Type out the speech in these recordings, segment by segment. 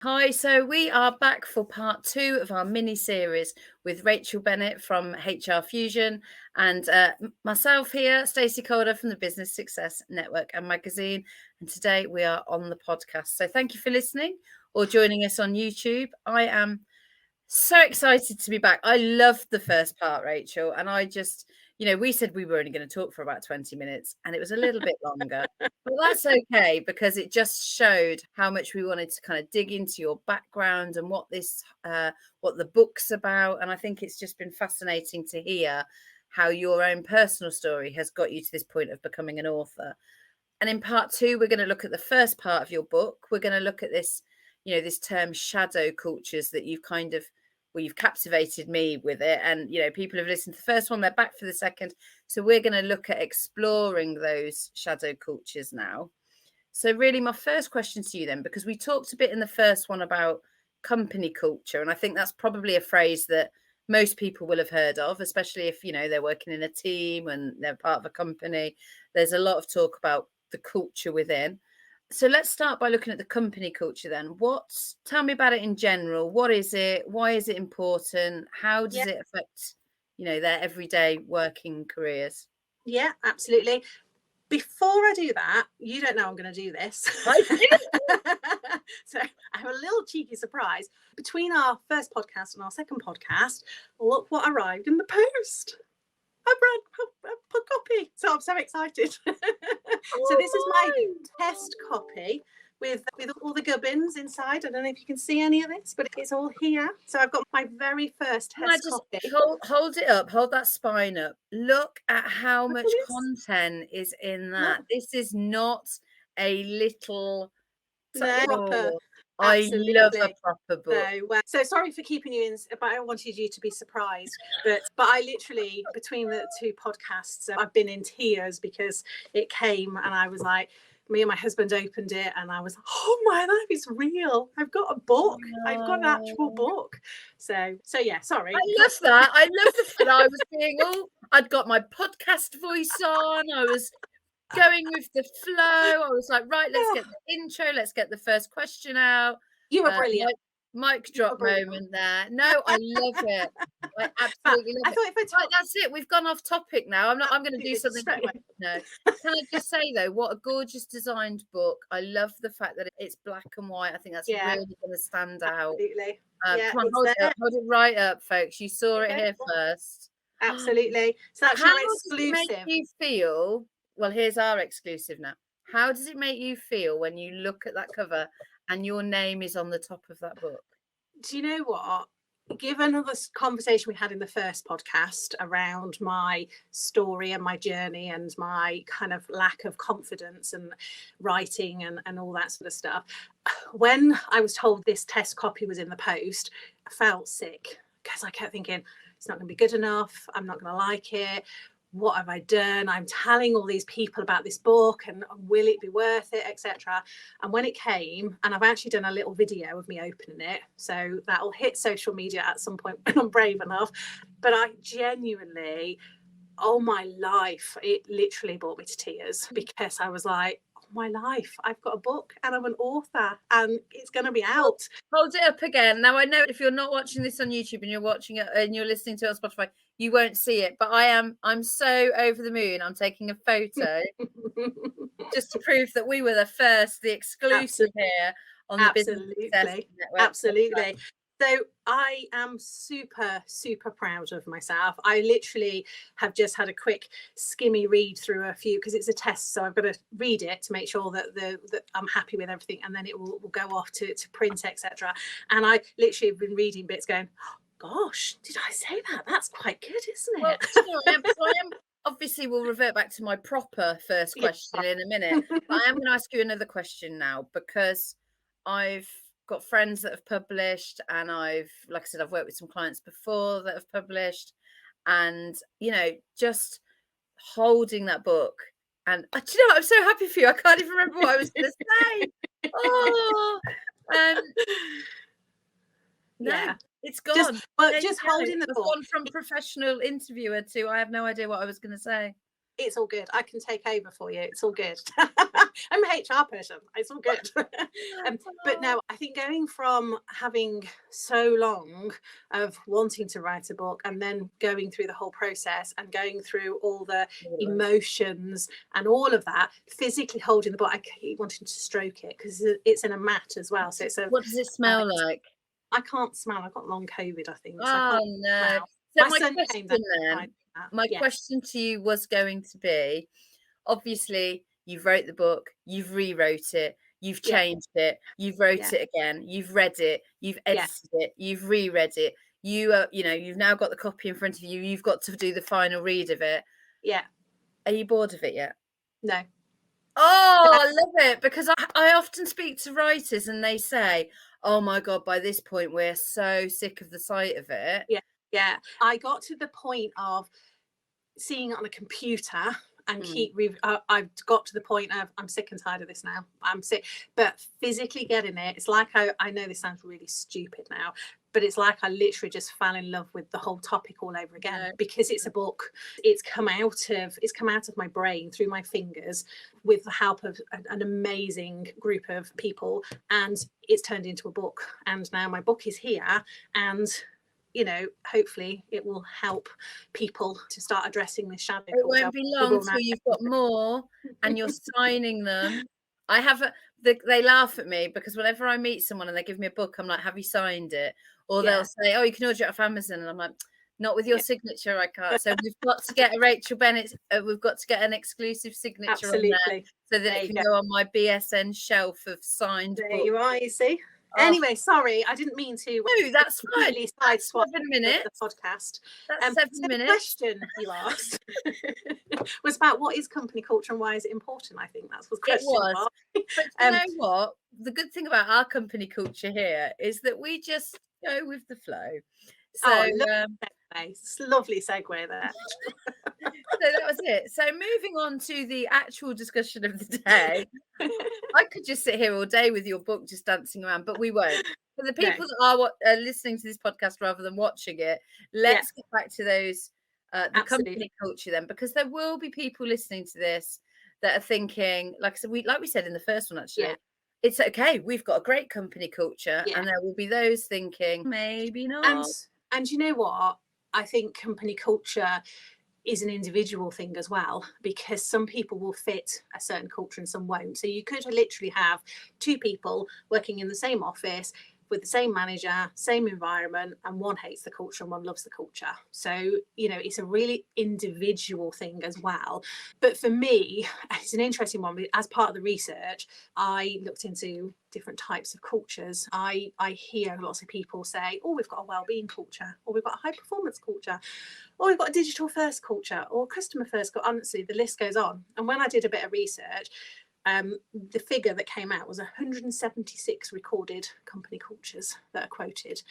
Hi, so we are back for part 2 of our mini series with Rachel Bennett from HR Fusion and myself here, Stacey Calder from the Business Success Network and Magazine. And today we are on the podcast. So thank you for listening or joining us on YouTube. I am so excited to be back. I loved the first part, Rachel, and I just, we said we were only going to talk for about 20 minutes and it was a little bit longer, but that's okay because it just showed how much we wanted to kind of dig into your background and what the book's about. And I think it's just been fascinating to hear how your own personal story has got you to this point of becoming an author. And in part 2, we're going to look at the first part of your book. We're going to look at this, this term shadow cultures that you've captivated me with it. And, people have listened to the first one, they're back for the second. So we're going to look at exploring those shadow cultures now. So really my first question to you then, because we talked a bit in the first one about company culture. And I think that's probably a phrase that most people will have heard of, especially if, they're working in a team and they're part of a company. There's a lot of talk about the culture within. So let's start by looking at the company culture then. Tell me about it in general. What is it? Why is it important? How does it affect, their everyday working careers? Yeah, absolutely. Before I do that, you don't know I'm going to do this. I do. So I have a little cheeky surprise. Between our first podcast and our second podcast, look what arrived in the post. I read a copy. So I'm so excited. So this is my test copy with all the gubbins inside. I don't know if you can see any of this, but it's all here. So I've got my very first test copy. Hold it up, hold that spine up. Look at how much content is in that. This is not a little proper. I love a proper book. So sorry for keeping you in, but I wanted you to be surprised. But I literally, between the two podcasts, I've been in tears because it came and I was like, me and my husband opened it and I was, oh my life is real. I've got a book. I've got an actual book. So yeah, sorry. I love that. I love the fact I was I'd got my podcast voice on. I was going with the flow. I was like, right, let's get the intro. Let's get the first question out. You were brilliant. Mic drop moment there. No, I love it. I absolutely love it. Right, that's it. We've gone off topic now. I'm going to do something. No. Can I just say though, what a gorgeous designed book. I love the fact that it's black and white. I think that's really going to stand out. Absolutely. Come on, hold it right up, folks. You saw it here first. Absolutely. So that's your exclusive. How does it make you feel? Well, here's our exclusive now. How does it make you feel when you look at that cover and your name is on the top of that book? Do you know what? Given the conversation we had in the first podcast around my story and my journey and my kind of lack of confidence and writing and all that sort of stuff, when I was told this test copy was in the post, I felt sick because I kept thinking, it's not going to be good enough. I'm not going to like it. What have I done? I'm telling all these people about this book and will it be worth it, etc. And when it came, and I've actually done a little video of me opening it, so that'll hit social media at some point when I'm brave enough. But I genuinely, oh my life, it literally brought me to tears because I was like, oh my life, I've got a book and I'm an author and it's going to be out. Hold it up again. Now I know if you're not watching this on YouTube and you're watching it and you're listening to it on Spotify, you won't see it, but I'm so over the moon. I'm taking a photo just to prove that we were the exclusive here on the Business Success Network. Absolutely. So I am super, super proud of myself. I literally have just had a quick skimmy read through a few because it's a test. So I've got to read it to make sure that I'm happy with everything. And then it will go off to print, etc. And I literally have been reading bits going, gosh, did I say that? That's quite good, isn't it? Well, obviously we'll revert back to my proper first question in a minute. But I am going to ask you another question now because I've got friends that have published and like I said, I've worked with some clients before that have published and, just holding that book. And do you know what? I'm so happy for you. I can't even remember what I was going to say. No. It's gone. Just holding the book. Gone from professional interviewer to I have no idea what I was going to say. It's all good. I can take over for you. It's all good. I'm an HR person. It's all good. But no, I think going from having so long of wanting to write a book and then going through the whole process and going through all the emotions and all of that, physically holding the book, I keep wanting to stroke it because it's in a mat as well. So it's a. What does it smell like? I can't smell. I've got long COVID, I think. So Oh, I can't no. smell. So My my son question came down. then, my question to you was going to be, obviously, you've wrote the book, you've rewrote it, you've changed it, you've wrote it again, you've read it, you've edited it, you've reread it. You've now got the copy in front of you. You've got to do the final read of it. Yeah. Are you bored of it yet? No. Oh, I love it, because I often speak to writers and they say, oh my God, by this point, we're so sick of the sight of it. Yeah. I got to the point of seeing it on a computer and I've got to the point of I'm sick and tired of this now. I'm sick. But physically getting it, it's like I know this sounds really stupid now, but it's like I literally just fell in love with the whole topic all over again, because it's a book. It's come out of my brain through my fingers with the help of an amazing group of people, and it's turned into a book. And now my book is here, and hopefully it will help people to start addressing this shadow culture. It won't be long till you've got more and you're signing them. They laugh at me because whenever I meet someone and they give me a book, I'm like, have you signed it? Or they'll say, oh, you can order it off Amazon. And I'm like, not with your signature, I can't. So we've got to get a Rachel Bennett, we've got to get an exclusive signature on there so that it can go on my BSN shelf of signed books. There you are, you see. Anyway, sorry, I didn't mean to. No, that's fine. That's 7 minutes. The podcast. That's 7 minutes. The question you asked was about what is company culture and why is it important? I think that's what the question was. But you know what? The good thing about our company culture here is that we just go with the flow. So, lovely segue there. So that was it. So moving on to the actual discussion of the day. I could just sit here all day with your book just dancing around, but we won't. For the people that are listening to this podcast rather than watching it, let's get back to those the company culture then, because there will be people listening to this that are thinking, like I said, like we said in the first one, actually, it's okay, we've got a great company culture, and there will be those thinking maybe not. And you know what? I think company culture is an individual thing as well, because some people will fit a certain culture and some won't. So you could literally have two people working in the same office with the same manager, same environment, and one hates the culture and one loves the culture. So, it's a really individual thing as well. But for me, it's an interesting one. As part of the research, I looked into different types of cultures. I hear lots of people say, oh, we've got a wellbeing culture, or we've got a high performance culture, or we've got a digital first culture, or customer first culture. Honestly, the list goes on. And when I did a bit of research, the figure that came out was 176 recorded company cultures that are quoted.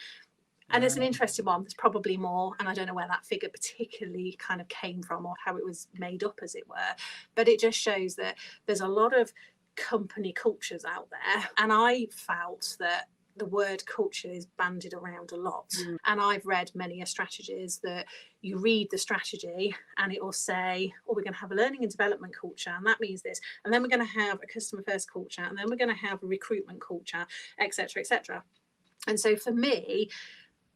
And it's an interesting one. There's probably more, and I don't know where that figure particularly kind of came from or how it was made up, as it were. But it just shows that there's a lot of company cultures out there. And I felt that the word culture is bandied around a lot. And I've read many strategies that you read the strategy and it will say, oh, we're going to have a learning and development culture, and that means this, and then we're going to have a customer first culture, and then we're going to have a recruitment culture, etc., etc. And so for me,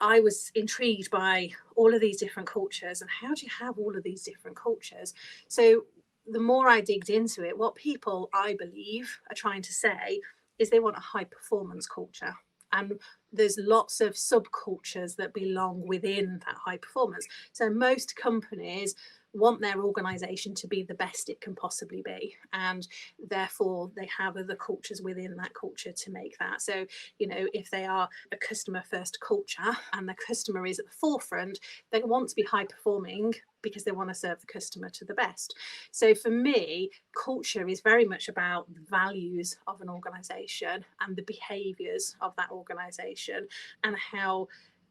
I was intrigued by all of these different cultures, and how do you have all of these different cultures? So the more I digged into it, what people, I believe, are trying to say is they want a high performance culture. And there's lots of subcultures that belong within that high performance. So most companies want their organization to be the best it can possibly be, and therefore they have other cultures within that culture to make that. So if they are a customer first culture and the customer is at the forefront, they want to be high performing because they want to serve the customer to the best. So for me, culture is very much about the values of an organization and the behaviors of that organization, and how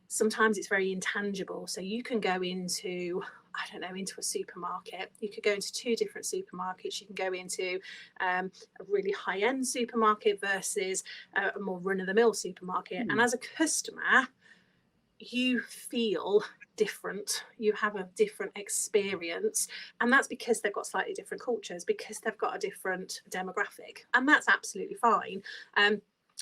sometimes it's very intangible. So you can go into a supermarket. You could go into two different supermarkets. You can go into a really high-end supermarket versus a more run-of-the-mill supermarket. And as a customer, you feel different, you have a different experience, and that's because they've got slightly different cultures, because they've got a different demographic, and that's absolutely fine.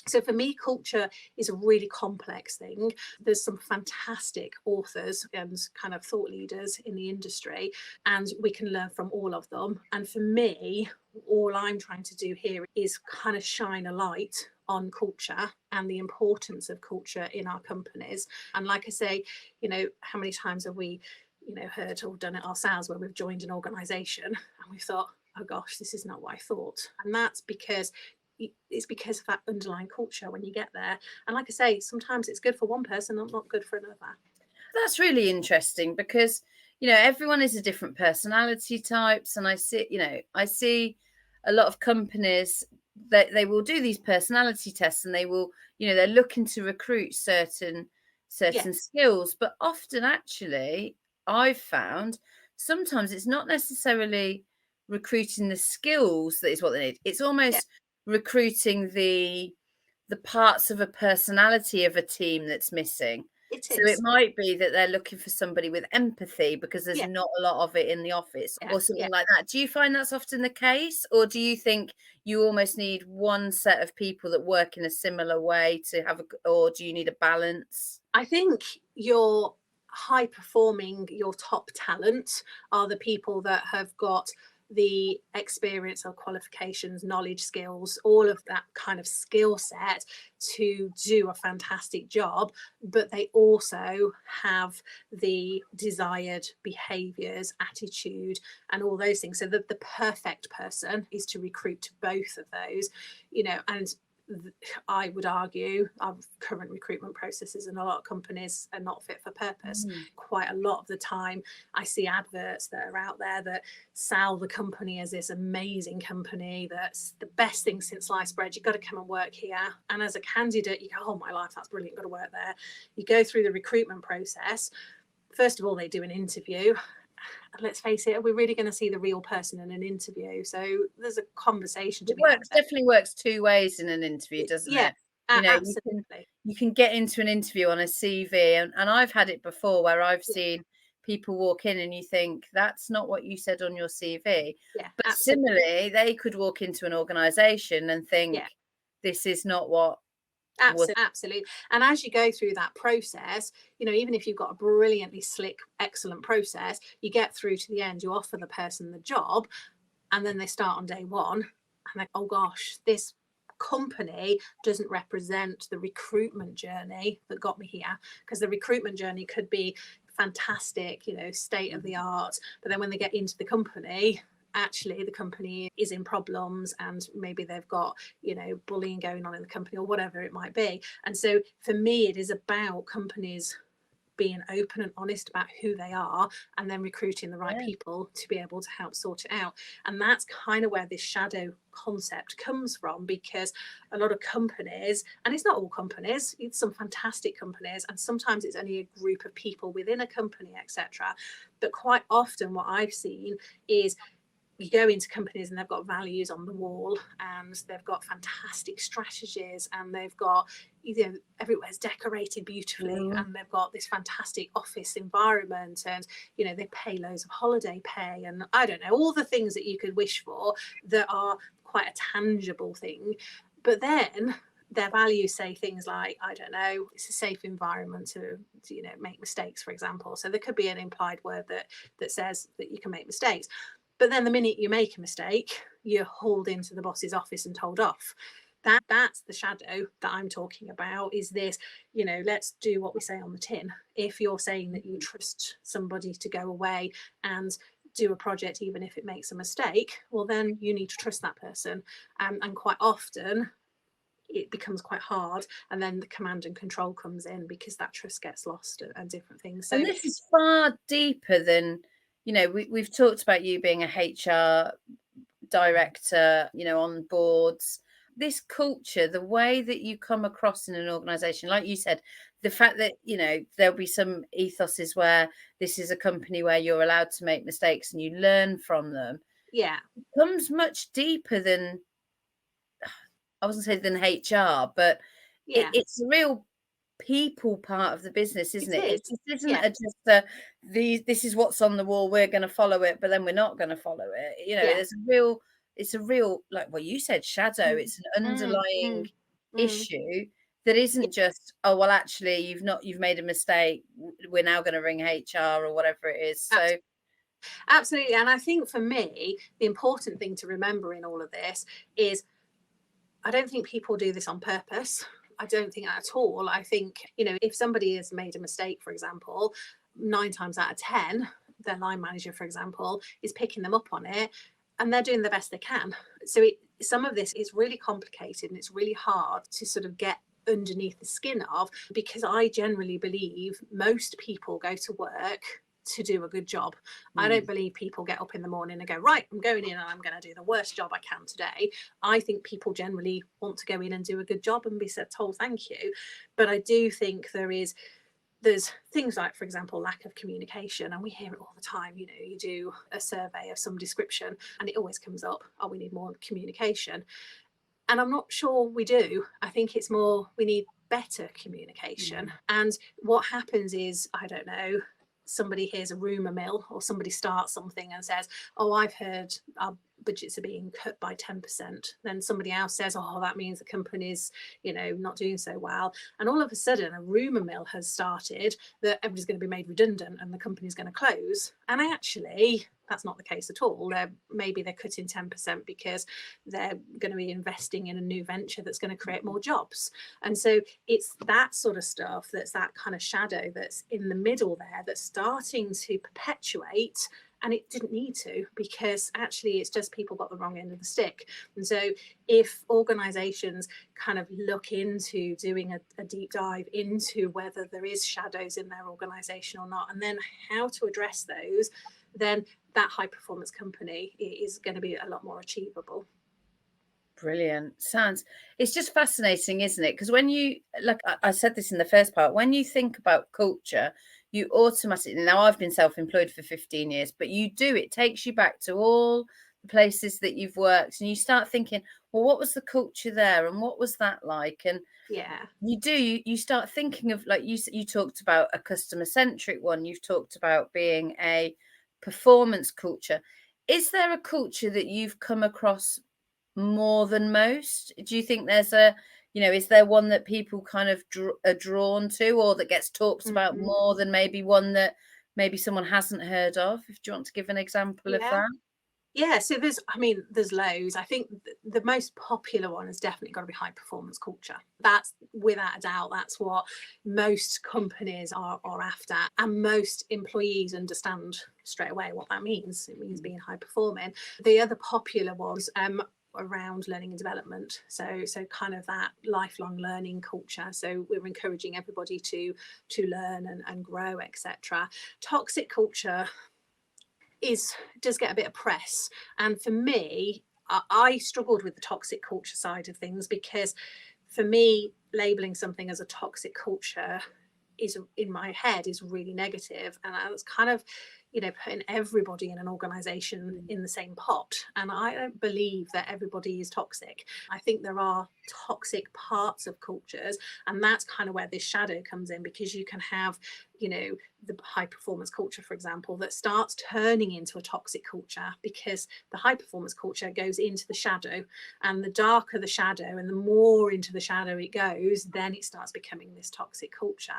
So for me, culture is a really complex thing. There's some fantastic authors and kind of thought leaders in the industry, and we can learn from all of them. And for me, all I'm trying to do here is kind of shine a light on culture and the importance of culture in our companies. And like I say, you know, how many times have we, you know, heard or done it ourselves where we've joined an organisation and we've thought, oh gosh, this is not what I thought. And that's because it's because of that underlying culture when you get there. And like I say, sometimes it's good for one person and not good for another. That's really interesting because, you know, everyone is a different personality types. And I see a lot of companies that they will do these personality tests and they will, you know, they're looking to recruit certain skills. But often actually, I've found sometimes it's not necessarily recruiting the skills that is what they need. It's almost recruiting the parts of a personality of a team that's missing. It So it is. might be that they're looking for somebody with empathy because there's Yeah. not a lot of it in the office Yeah. or something Yeah. like that. Do you find that's often the case? Or do you think you almost need one set of people that work in a similar way to have or do you need a balance? I think your high performing, your top talent are the people that have got the experience or qualifications, knowledge, skills, all of that kind of skill set to do a fantastic job, but they also have the desired behaviours, attitude, and all those things. So that the perfect person is to recruit to both of those, you know, and I would argue our current recruitment processes in a lot of companies are not fit for purpose. Quite a lot of the time, I see adverts that are out there that sell the company as this amazing company that's the best thing since sliced bread. You've got to come and work here. And as a candidate, you go, oh my life, that's brilliant, got to work there. You go through the recruitment process. First of all, they do an interview. Let's face it, we're really going to see the real person in an interview. So there's a conversation to be had. Definitely works two ways in an interview, doesn't it? You know, absolutely. You can get into an interview on a CV, and I've had it before where I've seen people walk in and you think that's not what you said on your CV. Yeah, but absolutely. similarly, they could walk into an organisation and think this is not what. Absolutely. And as you go through that process, you know, even if you've got a brilliantly slick, excellent process, you get through to the end, you offer the person the job, and then they start on day one and like, oh gosh, this company doesn't represent the recruitment journey that got me here. Because the recruitment journey could be fantastic, you know, state of the art, but then when they get into the company, actually the company is in problems and maybe they've got, you know, bullying going on in the company or whatever it might be. And so for me, it is about companies being open and honest about who they are and then recruiting the right people to be able to help sort it out. And that's kind of where this shadow concept comes from, because a lot of companies, and it's not all companies, it's some fantastic companies, and sometimes it's only a group of people within a company, etc. But quite often what I've seen is you go into companies and they've got values on the wall and they've got fantastic strategies and they've got, you know, everywhere's decorated beautifully and they've got this fantastic office environment and, you know, they pay loads of holiday pay and I don't know, all the things that you could wish for that are quite a tangible thing. But then their values say things like, I don't know, it's a safe environment to, you know, make mistakes, for example. So there could be an implied word that says that you can make mistakes. But then the minute you make a mistake, you're hauled into the boss's office and told off. That's the shadow that I'm talking about, is this, you know, let's do what we say on the tin. If you're saying that you trust somebody to go away and do a project, even if it makes a mistake, well, then you need to trust that person. And quite often it becomes quite hard. And then the command and control comes in because that trust gets lost and different things. So, and this is far deeper than, you know, we've talked about you being a HR director, you know, on boards. This culture, the way that you come across in an organization, like you said, the fact that, you know, there'll be some ethoses where this is a company where you're allowed to make mistakes and you learn from them. Yeah. It comes much deeper than, I wasn't saying than HR, but it's a real people part of the business, isn't it? It It is. just isn't Yeah. just this is what's on the wall, we're going to follow it, but then we're not going to follow it. Yeah. It's a real, like what you said, shadow. Mm, It's an underlying mm, mm. issue that Yeah, isn't just, oh well, actually you've made a mistake, we're now going to ring HR or whatever it is. So absolutely. And I think for me, the important thing to remember in all of this is I don't think people do this on purpose. I don't think at all. I think, if somebody has made a mistake, for example, 9 times out of 10, their line manager, for example, is picking them up on it and they're doing the best they can. So some of this is really complicated and it's really hard to sort of get underneath the skin of, because I generally believe most people go to work to do a good job. I don't believe people get up in the morning and go, right, I'm going in and I'm going to do the worst job I can today. I think people generally want to go in and do a good job and be told thank you. But I do think there's things like, for example, lack of communication, and we hear it all the time. You do a survey of some description and it always comes up, oh, we need more communication. And I'm not sure we do. I think it's more we need better communication. And what happens is, I don't know, somebody hears a rumour mill or somebody starts something and says, oh, I've heard our budgets are being cut by 10%. Then somebody else says, oh, that means the company's, not doing so well. And all of a sudden, a rumour mill has started that everybody's going to be made redundant and the company's going to close. And actually, that's not the case at all. Maybe they're cutting 10% because they're going to be investing in a new venture that's going to create more jobs. And so it's that sort of stuff, that's that kind of shadow that's in the middle there, that's starting to perpetuate. And it didn't need to, because actually it's just people got the wrong end of the stick. And so if organisations kind of look into doing a deep dive into whether there is shadows in their organisation or not, and then how to address those, then that high performance company is going to be a lot more achievable. brilliant. It's just fascinating, isn't it? Because when you, like I said this in the first part, when you think about culture, you automatically, now I've been self-employed for 15 years, but it takes you back to all the places that you've worked, and you start thinking, well, what was the culture there and what was that like? And Yeah. you start thinking of, like you talked about a customer centric one, you've talked about being a performance culture. Is there a culture that you've come across more than most? Do you think there's is there one that people kind of are drawn to, or that gets talked about more than maybe one that maybe someone hasn't heard of? Do you want to give an example of Yeah. that? Yeah, so there's loads. I think the most popular one has definitely got to be high performance culture. That's without a doubt, that's what most companies are after. And most employees understand straight away what that means. It means being high performing. The other popular ones, around learning and development, so kind of that lifelong learning culture. So we're encouraging everybody to learn and grow, etc. Toxic culture does get a bit of press, and for me, I struggled with the toxic culture side of things, because for me, labeling something as a toxic culture is, in my head, is really negative, and it's kind of putting everybody in an organization in the same pot. And I don't believe that everybody is toxic. I think there are toxic parts of cultures, and that's kind of where this shadow comes in, because you can have the high performance culture, for example, that starts turning into a toxic culture, because the high performance culture goes into the shadow, and the darker the shadow and the more into the shadow it goes, then it starts becoming this toxic culture.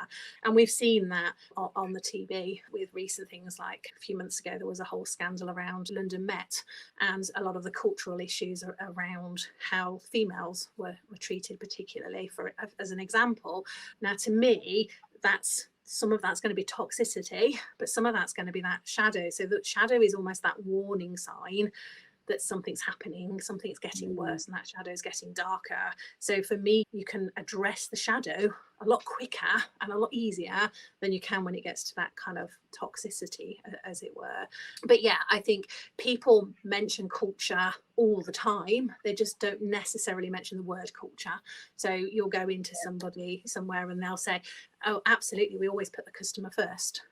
And we've seen that on the TV with recent things, like a few months ago there was a whole scandal around London Met, and a lot of the cultural issues around how females were treated, particularly, as an example. Now, to me, some of that's going to be toxicity, but some of that's going to be that shadow. So that shadow is almost that warning sign that something's happening, something's getting worse, and that shadow is getting darker. So for me, you can address the shadow a lot quicker and a lot easier than you can when it gets to that kind of toxicity, as it were. But yeah, I think people mention culture all the time. They just don't necessarily mention the word culture. So you'll go into somebody somewhere and they'll say, oh, absolutely, we always put the customer first.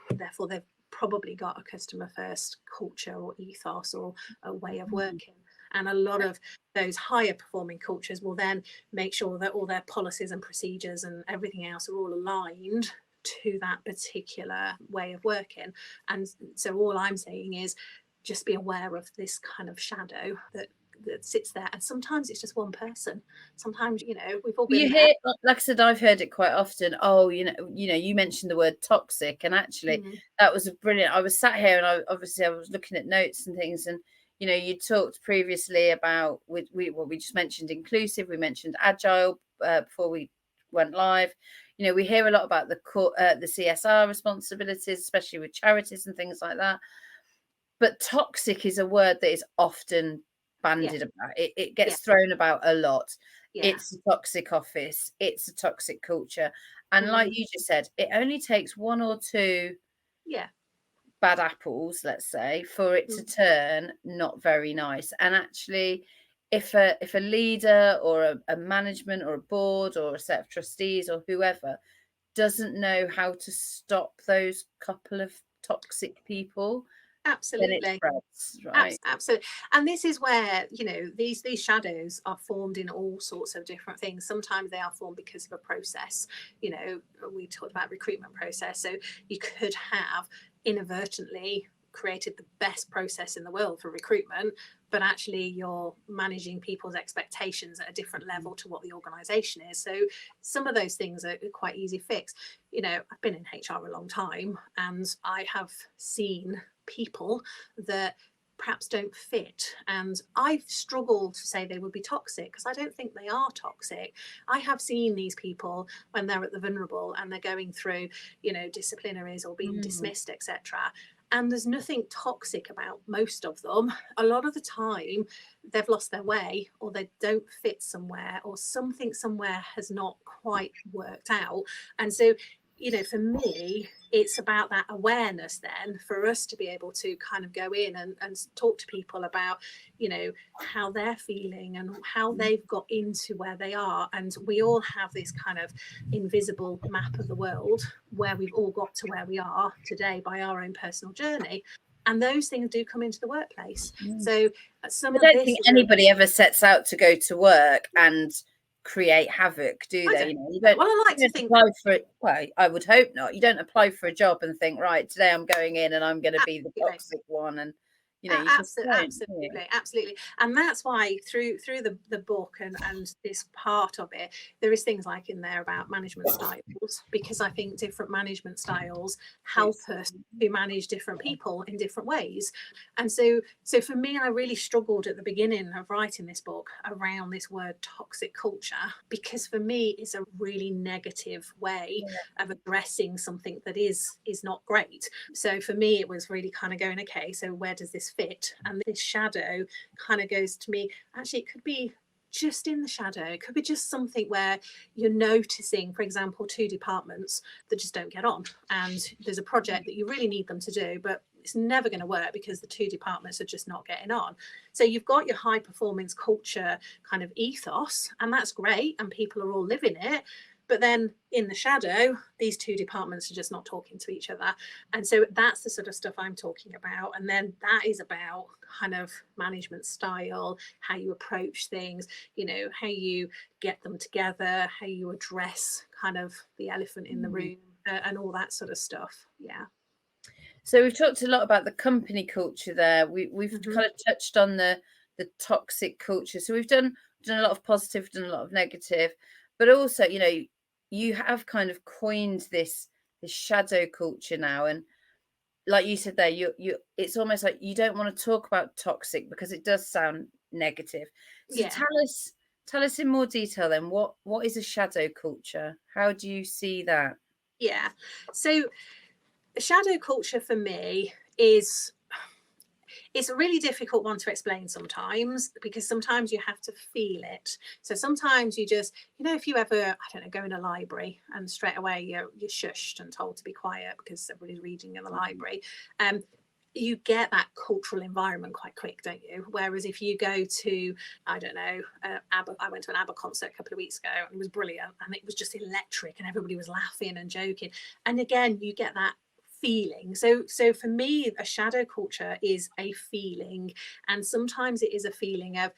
Therefore, they've probably got a customer first culture or ethos or a way of working. And a lot of those higher performing cultures will then make sure that all their policies and procedures and everything else are all aligned to that particular way of working. And so all I'm saying is just be aware of this kind of shadow that sits there, and sometimes it's just one person. Sometimes, you know, we've all been You there. hear, like I said, I've heard it quite often. Oh, you mentioned the word toxic, and actually, that was a brilliant. I was sat here, and I was looking at notes and things, and you talked previously about we just mentioned inclusive. We mentioned agile before we went live. We hear a lot about the CSR responsibilities, especially with charities and things like that. But toxic is a word that is often bandied about. It gets thrown about a lot. It's a toxic office. It's a toxic culture. And like you just said, it only takes one or two bad apples, let's say, for it to turn not very nice. And actually, if a leader or a management or a board or a set of trustees or whoever doesn't know how to stop those couple of toxic people, Absolutely. then it spreads, right? Absolutely. And this is where, these shadows are formed in all sorts of different things. Sometimes they are formed because of a process. We talked about recruitment process. So you could have inadvertently created the best process in the world for recruitment, but actually you're managing people's expectations at a different level to what the organization is. So some of those things are quite easy fix. I've been in HR a long time, and I have seen people that perhaps don't fit, and I've struggled to say they would be toxic because I don't think they are toxic. I have seen these people when they're at the vulnerable and they're going through disciplinaries or being dismissed, etc., and there's nothing toxic about most of them. A lot of the time they've lost their way, or they don't fit somewhere, or something somewhere has not quite worked out. And so for me, it's about that awareness then for us to be able to kind of go in and talk to people about, how they're feeling and how they've got into where they are. And we all have this kind of invisible map of the world where we've all got to where we are today by our own personal journey. And those things do come into the workplace. So I don't think anybody ever sets out to go to work and create havoc, do they? You don't, well, I like to think apply for it. Well, I would hope not. You don't apply for a job and think, right, today I'm going in and I'm going to be the toxic one, and you just absolutely. And that's why through the book and this part of it, there is things like in there about management styles, because I think different management styles help us to manage different people in different ways. And so for me, I really struggled at the beginning of writing this book around this word toxic culture, because for me it's a really negative way of addressing something that is not great. So for me it was really kind of going, okay, so where does this fit? And this shadow kind of goes to me, actually it could be just in the shadow. It could be just something where you're noticing, for example, two departments that just don't get on, and there's a project that you really need them to do, but it's never going to work because the two departments are just not getting on. So you've got your high performance culture kind of ethos, and that's great, and people are all living it. But then in the shadow, these two departments are just not talking to each other. And so that's the sort of stuff I'm talking about. And then that is about kind of management style, how you approach things, how you get them together, how you address kind of the elephant in the room, and all that sort of stuff. Yeah. So we've talked a lot about the company culture there. We've kind of touched on the toxic culture. So we've done a lot of positive, done a lot of negative, but also, you have kind of coined this shadow culture now, and like you said there, you it's almost like you don't want to talk about toxic because it does sound negative. So tell us in more detail then, what is a shadow culture? How do you see that? Yeah. So shadow culture for me is, it's a really difficult one to explain sometimes, because sometimes you have to feel it. So sometimes you just, if you ever, I don't know, go in a library and straight away you're shushed and told to be quiet because everybody's reading in the library, you get that cultural environment quite quick, don't you? Whereas if you go to, I don't know, ABBA, I went to an ABBA concert a couple of weeks ago and it was brilliant, and it was just electric and everybody was laughing and joking. And again, you get that feeling. So for me, a shadow culture is a feeling, and sometimes it is a feeling of,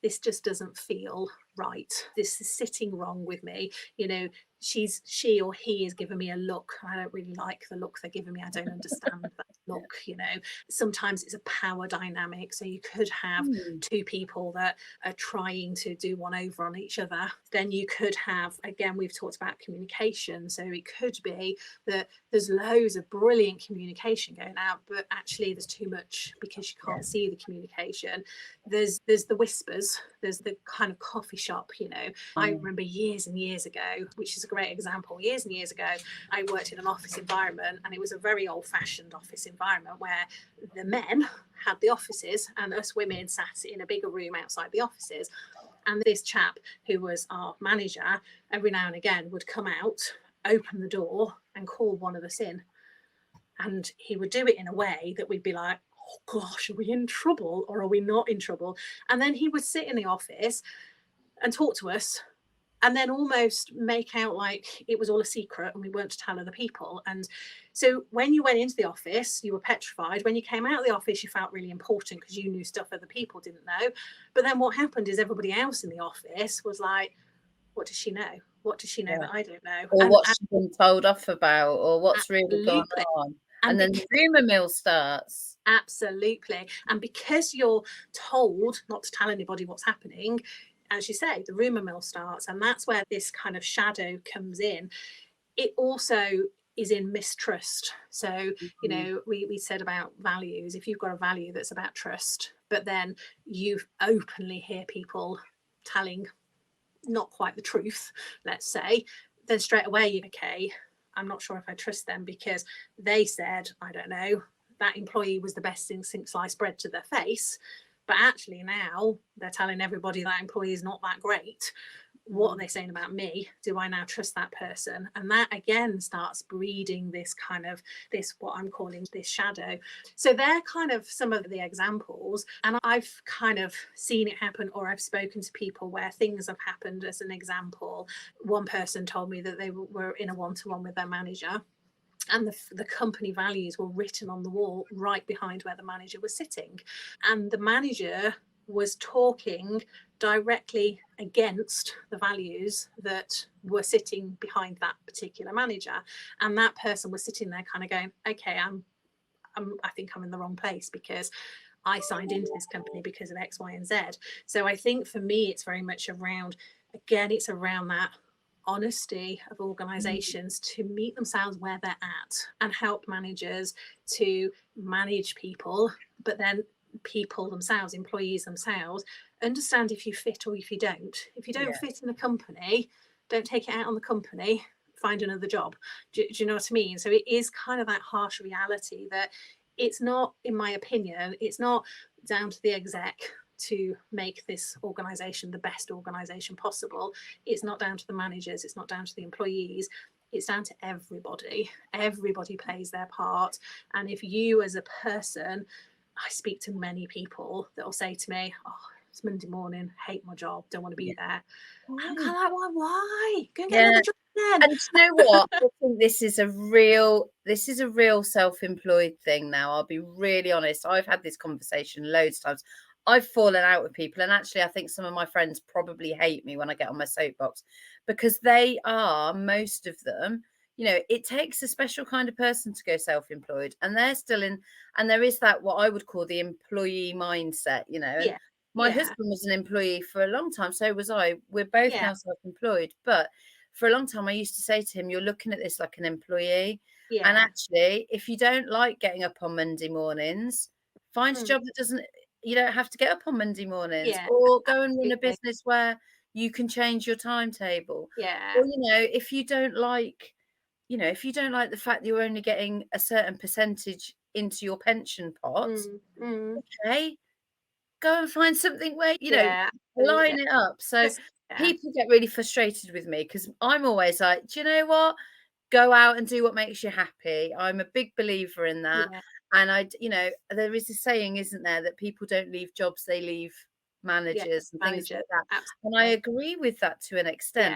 this just doesn't feel right, this is sitting wrong with me, you know, she or he is giving me a look, I don't really like the look they're giving me, I don't understand that look, you know. Sometimes it's a power dynamic, so you could have two people that are trying to do one over on each other. Then you could have, again, we've talked about communication, so it could be that there's loads of brilliant communication going out, but actually there's too much because you can't see the communication. There's the whispers, there's the kind of coffee shop, you know. I remember years and years ago, which is a great example, years and years ago, I worked in an office environment, and it was a very old-fashioned office environment where the men had the offices and us women sat in a bigger room outside the offices. And this chap who was our manager, every now and again would come out, open the door and call one of us in. And he would do it in a way that we'd be like, oh gosh, are we in trouble or are we not in trouble? And then he would sit in the office and talk to us, and then almost make out like it was all a secret and we weren't to tell other people. And so when you went into the office, you were petrified. When you came out of the office, you felt really important because you knew stuff other people didn't know. But then what happened is everybody else in the office was like, what does she know? What does she know that I don't know? Or what's she been told off about, or what's really gone on? And then the rumour mill starts. Absolutely. And because you're told not to tell anybody what's happening, as you say, the rumour mill starts, and that's where this kind of shadow comes in. It also is in mistrust. So, you know, we said about values. If you've got a value that's about trust, but then you openly hear people telling not quite the truth, let's say, then straight away you're okay, I'm not sure if I trust them because they said, I don't know, that employee was the best thing since sliced bread to their face. But actually now they're telling everybody that employee is not that great. What are they saying about me? Do I now trust that person? And that again starts breeding this kind of this, what I'm calling this shadow. So they're kind of some of the examples. And I've kind of seen it happen, or I've spoken to people where things have happened. As an example, one person told me that they were in a one-to-one with their manager, and the company values were written on the wall right behind where the manager was sitting. And the manager was talking directly against the values that were sitting behind that particular manager. And that person was sitting there kind of going, okay, I think I'm in the wrong place because I signed into this company because of X, Y, and Z. So I think for me, it's very much around, again, it's around that honesty of organizations to meet themselves where they're at and help managers to manage people, but then people themselves, employees themselves, understand if you fit or if you don't. If you don't fit in a company, don't take it out on the company, find another job. Do you know what I mean? So it is kind of that harsh reality that it's not, in my opinion, it's not down to the exec to make this organization the best organization possible. It's not down to the managers, it's not down to the employees, it's down to everybody. Everybody plays their part. And if you as a person, I speak to many people that will say to me, oh, it's Monday morning, hate my job, don't want to be there. And I'm kind of like, well, why? Go and get another job then. And you know what? I think this is a real self-employed thing now. I'll be really honest. I've had this conversation loads of times. I've fallen out with people, and actually I think some of my friends probably hate me when I get on my soapbox, because they are, most of them, you know, it takes a special kind of person to go self-employed, and they're still in, and there is that what I would call the employee mindset, you know. And my husband was an employee for a long time, so was I. We're both now self-employed, but for a long time I used to say to him, you're looking at this like an employee. And actually, if you don't like getting up on Monday mornings, find a job that doesn't, you don't have to get up on Monday mornings, or go and run a business where you can change your timetable. Or, you know, if you don't like, you know, if you don't like the fact that you're only getting a certain percentage into your pension pot, okay, go and find something where, you know, line it up. So people get really frustrated with me because I'm always like, do you know what? Go out and do what makes you happy. I'm a big believer in that. And you know, there is a saying, isn't there, that people don't leave jobs, they leave managers and things like that. And I agree with that to an extent.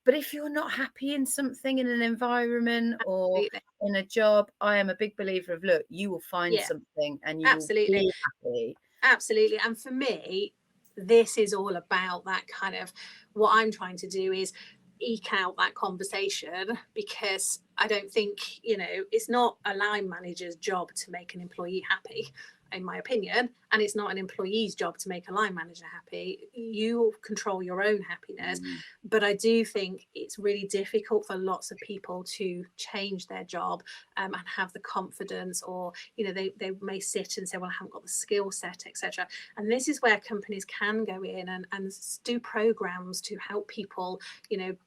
But if you're not happy in something, in an environment, or in a job, I am a big believer of, look, you will find Yeah, something and you will absolutely. be happy. Absolutely. And for me, this is all about that kind of, what I'm trying to do is eke out that conversation, because I don't think, it's not a line manager's job to make an employee happy, in my opinion, and it's not an employee's job to make a line manager happy. You control your own happiness. But I do think it's really difficult for lots of people to change their job and have the confidence, or they may sit and say, well, I haven't got the skill set, etc. And this is where companies can go in and do programs to help people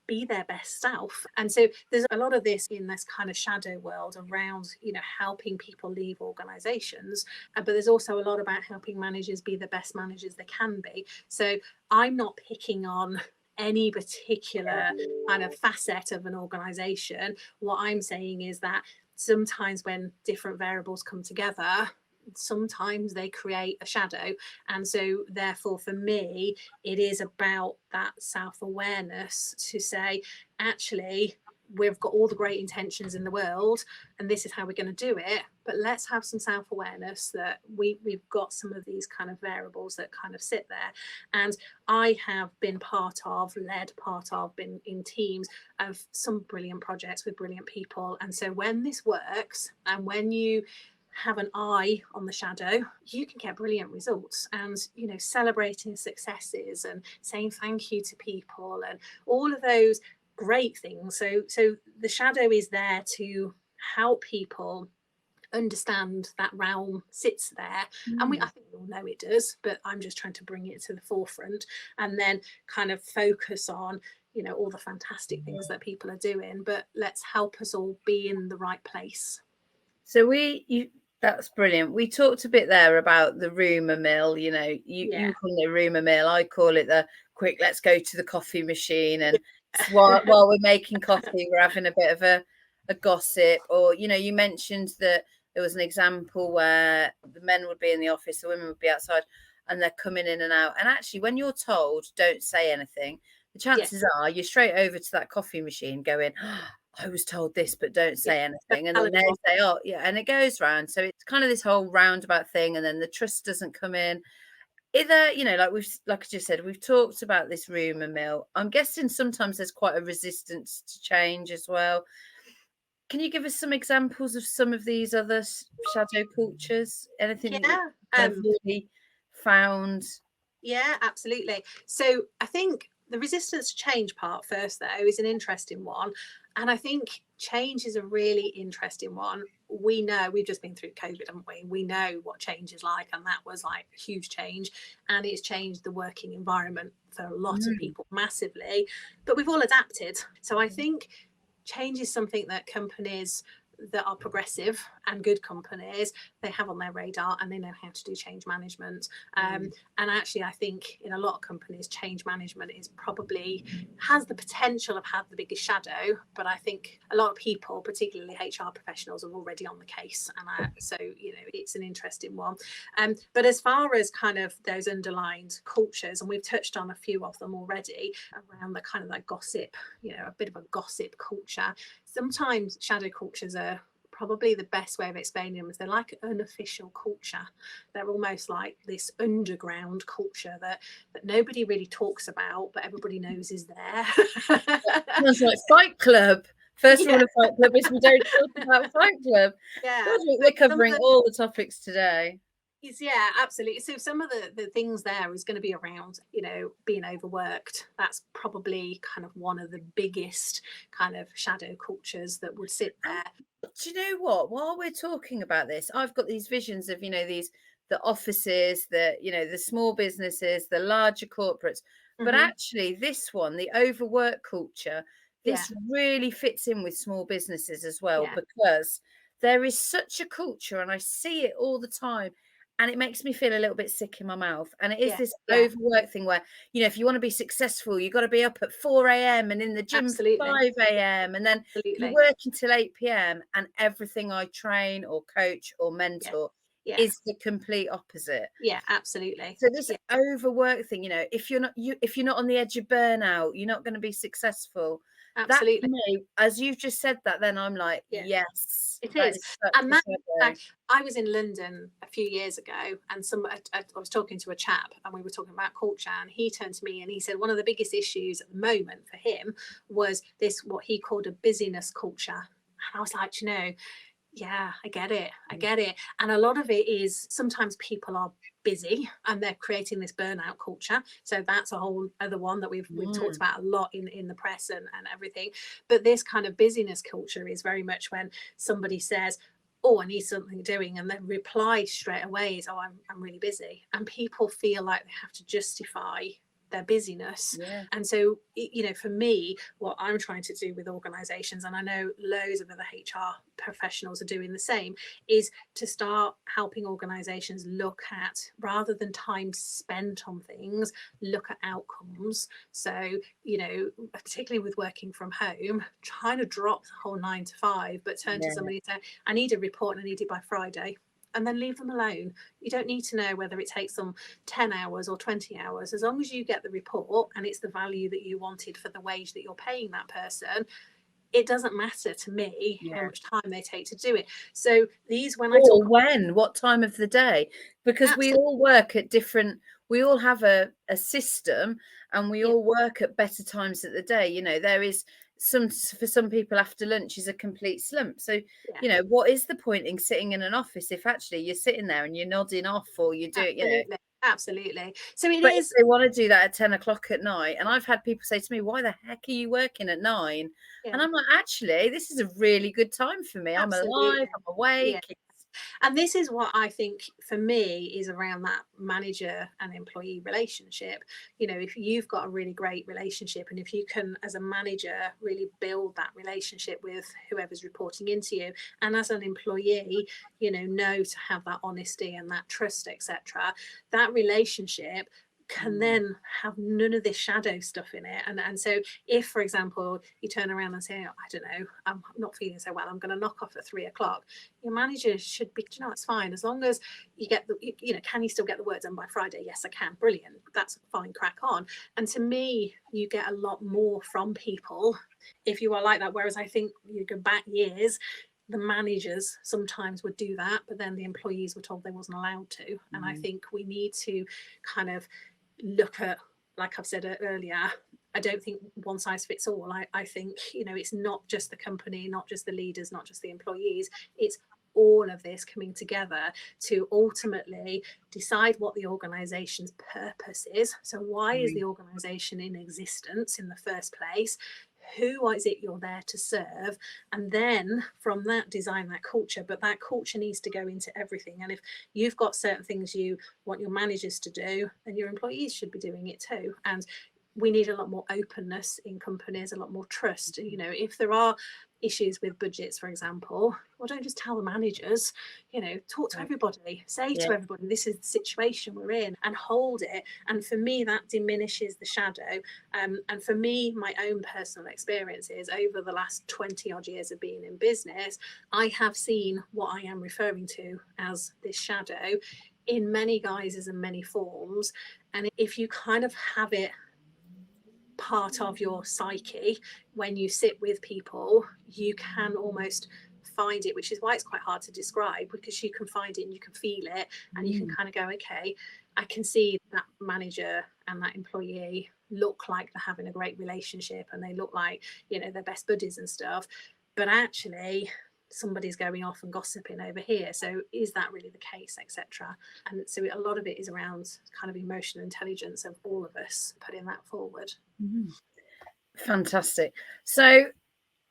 be their best self. And so there's a lot of this in this kind of shadow world around helping people leave organizations, but there's also a lot about helping managers be the best managers they can be. So I'm not picking on any particular kind of facet of an organization. What I'm saying is that sometimes when different variables come together, sometimes they create a shadow. And so therefore for me, it is about that self-awareness to say, actually, we've got all the great intentions in the world and this is how we're going to do it, but let's have some self-awareness that we've got some of these kind of variables that kind of sit there. And I have been been in teams of some brilliant projects with brilliant people. And so when this works and when you have an eye on the shadow, you can get brilliant results. And celebrating successes and saying thank you to people and all of those great things. So the shadow is there to help people understand that realm sits there. And I think we all know it does, but I'm just trying to bring it to the forefront and then kind of focus on all the fantastic things that people are doing, but let's help us all be in the right place. So that's brilliant. We talked a bit there about the rumour mill. You call it a rumour mill. I call it the quick, let's go to the coffee machine. And while we're making coffee, we're having a bit of a gossip. Or, you mentioned that there was an example where the men would be in the office, the women would be outside, and they're coming in and out. And actually, when you're told, don't say anything, the chances are you're straight over to that coffee machine going, I was told this, but don't say anything. And then they say, oh, yeah. And it goes round. So it's kind of this whole roundabout thing. And then the trust doesn't come in. Either, like I just said, we've talked about this rumour mill. I'm guessing sometimes there's quite a resistance to change as well. Can you give us some examples of some of these other shadow cultures? Anything that you've really found? Yeah, absolutely. So I think the resistance to change part first, though, is an interesting one. And I think change is a really interesting one. We know we've just been through COVID, haven't we? We know what change is like, and that was like a huge change. And it's changed the working environment for a lot of people massively, but we've all adapted. So I think change is something that companies that are progressive and good companies, they have on their radar and they know how to do change management. And actually, I think in a lot of companies, change management is probably has the potential of having the biggest shadow. But I think a lot of people, particularly HR professionals, are already on the case. And so, it's an interesting one. But as far as kind of those underlined cultures, and we've touched on a few of them already around the kind of that gossip, a bit of a gossip culture. Sometimes shadow cultures are probably the best way of explaining them is they're like unofficial culture. They're almost like this underground culture that nobody really talks about, but everybody knows is there. Sounds like Fight Club. First rule of Fight Club is we don't talk about Fight Club. Yeah, God, we're covering all the topics today. Yeah, absolutely. So some of the things there is going to be around, being overworked. That's probably kind of one of the biggest kind of shadow cultures that would sit there. Do you know what? While we're talking about this, I've got these visions of, the offices, the small businesses, the larger corporates. But actually, this one, the overwork culture, this really fits in with small businesses as well, because there is such a culture, and I see it all the time. And it makes me feel a little bit sick in my mouth. And it is this overwork thing where, if you want to be successful, you've got to be up at 4 a.m. and in the gym 5 a.m. And then you work until 8 p.m. And everything I train or coach or mentor is the complete opposite. Yeah, absolutely. So this overwork thing, if you're not on the edge of burnout, you're not going to be successful. That to Absolutely. me, as you've just said that, then I'm like, Yeah. yes, It that is. is such And a that, shadow. I was in London a few years ago, and I was talking to a chap, and we were talking about culture, and he turned to me and he said one of the biggest issues at the moment for him was this, what he called a busyness culture. And I was like, yeah, I get it. I get it. And a lot of it is sometimes people are busy and they're creating this burnout culture. So that's a whole other one that we've talked about a lot in the press and everything. But this kind of busyness culture is very much when somebody says, oh, I need something doing, and then reply straight away is, oh, I'm really busy. And people feel like they have to justify their busyness. Yeah. And so, for me, what I'm trying to do with organizations, and I know loads of other HR professionals are doing the same, is to start helping organizations look at, rather than time spent on things, look at outcomes. So, particularly with working from home, trying to drop the whole 9 to 5, but turn to somebody and say, I need a report and I need it by Friday. And then leave them alone. You don't need to know whether it takes them 10 hours or 20 hours. As long as you get the report and it's the value that you wanted for the wage that you're paying that person, it doesn't matter to me how much time they take to do it. So when I talk, What time of the day? Because we all work at different, we all have a system, and we all work at better times of the day. There is for some people, after lunch is a complete slump. So, what is the point in sitting in an office if actually you're sitting there and you're nodding off, or you do it, Absolutely. So but if they want to do that at 10 o'clock at night, and I've had people say to me, why the heck are you working at 9? And I'm like, actually, this is a really good time for me. I'm alive, I'm awake. And this is what I think for me is around that manager and employee relationship. If you've got a really great relationship, and if you can, as a manager, really build that relationship with whoever's reporting into you, and as an employee, know to have that honesty and that trust, etc., that relationship can then have none of this shadow stuff in it. And so if, for example, you turn around and say, oh, I don't know, I'm not feeling so well, I'm going to knock off at 3 o'clock, your manager should be, it's fine. As long as you get can you still get the work done by Friday? Yes, I can. Brilliant. That's fine. Crack on. And to me, you get a lot more from people if you are like that. Whereas I think you go back years, the managers sometimes would do that, but then the employees were told they wasn't allowed to. And I think we need to kind of look at, like I've said earlier, I don't think one size fits all. I think, it's not just the company, not just the leaders, not just the employees. It's all of this coming together to ultimately decide what the organization's purpose is. So why is the organization in existence in the first place? Who is it you're there to serve? And then from that, design that culture. But that culture needs to go into everything. And if you've got certain things you want your managers to do, then your employees should be doing it too. And we need a lot more openness in companies, a lot more trust. If there are issues with budgets, for example, well, don't just tell the managers, talk to everybody, say to everybody, this is the situation we're in, and hold it. And for me, that diminishes the shadow. And for me, my own personal experiences over the last 20 odd years of being in business, I have seen what I am referring to as this shadow in many guises and many forms. And if you kind of have it part of your psyche when you sit with people, you can almost find it, which is why it's quite hard to describe, because you can find it and you can feel it, and you can kind of go, okay, I can see that manager and that employee look like they're having a great relationship, and they look like they're best buddies and stuff, but actually somebody's going off and gossiping over here. So is that really the case, etc.? And so a lot of it is around kind of emotional intelligence of all of us putting that forward. Fantastic. So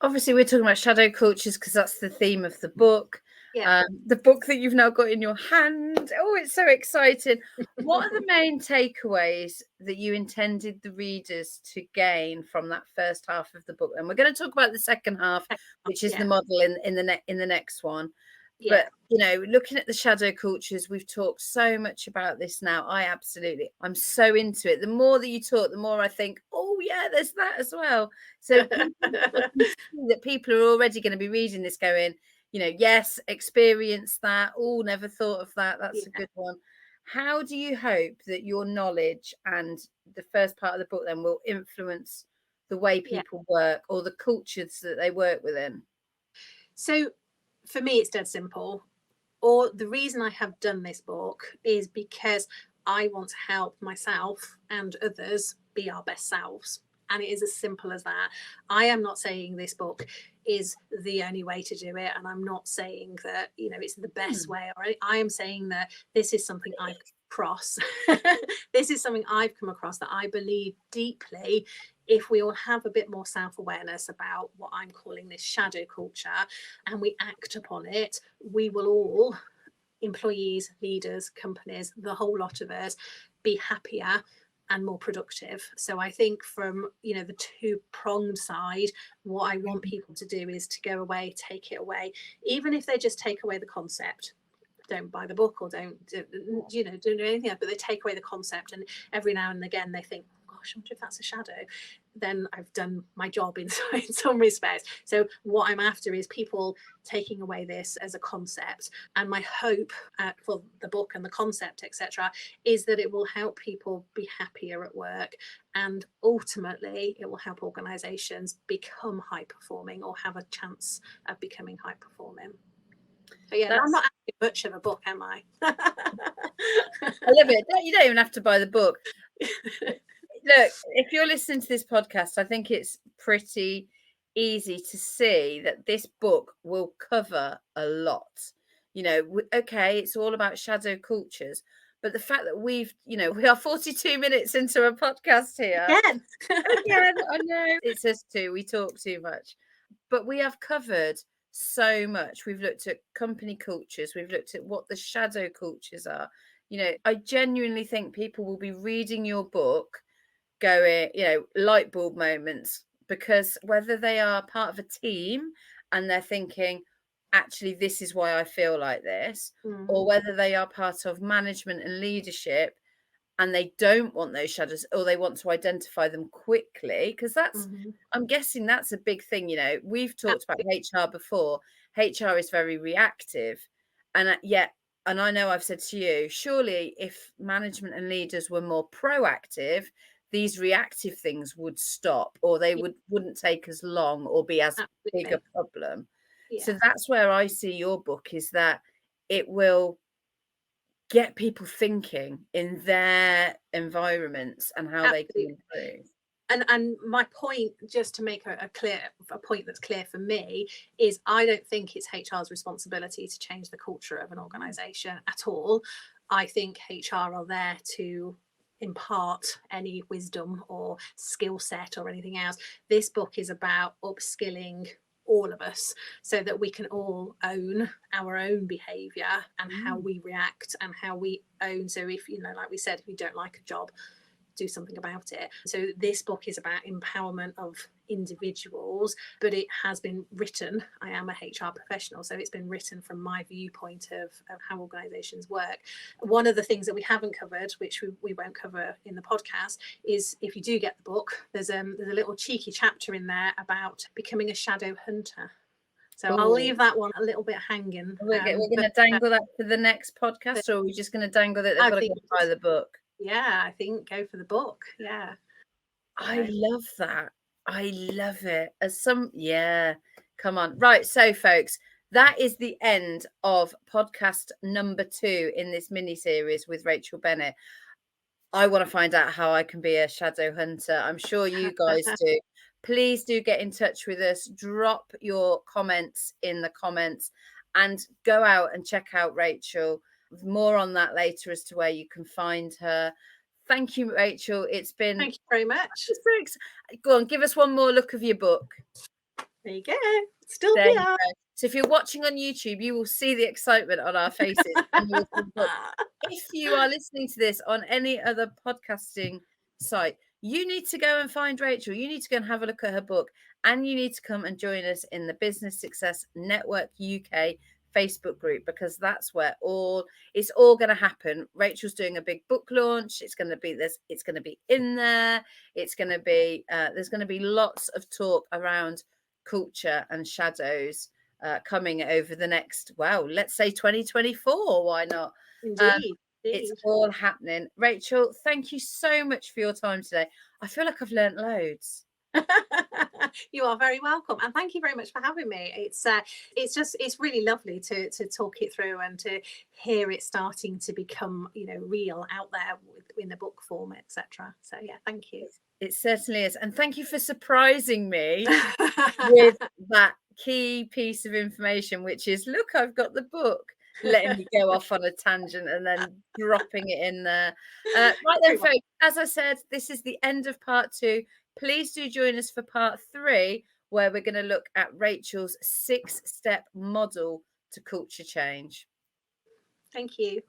obviously we're talking about shadow cultures because that's the theme of the book. The book that you've now got in your hand. Oh, it's so exciting. What are the main takeaways that you intended the readers to gain from that first half of the book? And we're going to talk about the second half, which is the model in the next one. But looking at the shadow cultures, we've talked so much about this now. I'm so into it. The more that you talk, the more I think, oh yeah, there's that as well. So that people are already going to be reading this going, yes, experience that. Oh, never thought of that. That's a good one. How do you hope that your knowledge and the first part of the book then will influence the way people work or the cultures that they work within? So for me, it's dead simple. Or the reason I have done this book is because I want to help myself and others be our best selves. And it is as simple as that. I am not saying this book is the only way to do it. And I'm not saying that, it's the best way. Or I am saying that this is something I've across. This is something I've come across that I believe deeply. If we all have a bit more self-awareness about what I'm calling this shadow culture and we act upon it, we will all, employees, leaders, companies, the whole lot of us, be happier and more productive. So I think from the two-pronged side, what I want people to do is to go away, take it away, even if they just take away the concept. Don't buy the book or don't do anything else, but they take away the concept, and every now and again they think, gosh, I wonder if that's a shadow. Then I've done my job in some respects. So what I'm after is people taking away this as a concept, and my hope for the book and the concept, etc., is that it will help people be happier at work, and ultimately it will help organizations become high performing or have a chance of becoming high performing. But yeah, I'm not actually much of a book, am I? I love it. You don't even have to buy the book. Look, if you're listening to this podcast, I think it's pretty easy to see that this book will cover a lot. Okay, it's all about shadow cultures, but the fact that we are 42 minutes into a podcast here. Again, I know. It's us two. We talk too much. But we have covered so much. We've looked at company cultures. We've looked at what the shadow cultures are. I genuinely think people will be reading your book going, light bulb moments, because whether they are part of a team and they're thinking, actually, this is why I feel like this, or whether they are part of management and leadership and they don't want those shadows, or they want to identify them quickly, because that's, I'm guessing that's a big thing. We've talked about HR before. HR is very reactive, and yet, and I know I've said to you, surely if management and leaders were more proactive, these reactive things would stop, or they wouldn't take as long or be as big a problem. So that's where I see your book, is that it will get people thinking in their environments and how they can improve. And my point, just to make a point that's clear for me, is I don't think it's HR's responsibility to change the culture of an organisation at all. I think HR are there to impart any wisdom or skill set or anything else. This book is about upskilling all of us so that we can all own our own behaviour and how we react and how we own. So if, like we said, if you don't like a job, do something about it. So this book is about empowerment of individuals, but it has been written, I am a HR professional, so it's been written from my viewpoint of how organizations work. One of the things that we haven't covered, which we won't cover in the podcast, is if you do get the book, there's a little cheeky chapter in there about becoming a shadow hunter. So I'll leave that one a little bit hanging. We're going to dangle that for the next podcast, or are we just going to dangle that they've got to go buy the book? Yeah, I think go for the book. Yeah. I love that. I love it. Come on. Right. So, folks, that is the end of podcast number 2 in this mini series with Rachel Bennett. I want to find out how I can be a shadow hunter. I'm sure you guys do. Please do get in touch with us. Drop your comments in the comments and go out and check out Rachel. More on that later as to where you can find her. Thank you, Rachel. It's been... Thank you very much. Go on, give us one more look of your book. There you go. It's still here. So if you're watching on YouTube, you will see the excitement on our faces. If you are listening to this on any other podcasting site, you need to go and find Rachel. You need to go and have a look at her book, and you need to come and join us in the Business Success Network UK Facebook group, because that's where it's all going to happen. Rachel's doing a big book launch. It's going to be this. It's going to be in there. It's going to be there's going to be lots of talk around culture and shadows coming over the next, let's say 2024. Why not? Indeed. It's all happening. Rachel, thank you so much for your time today. I feel like I've learnt loads. You are very welcome, and thank you very much for having me. It's really lovely to talk it through and to hear it starting to become, you know, real out there in the book form, etc. So yeah, thank you. It certainly is, and thank you for surprising me with that key piece of information, which is, look, I've got the book, letting me go off on a tangent and then dropping it in there. Right then, folks, as I said, this is the end of part 2. Please do join us for part 3, where we're going to look at Rachel's 6-step model to culture change. Thank you.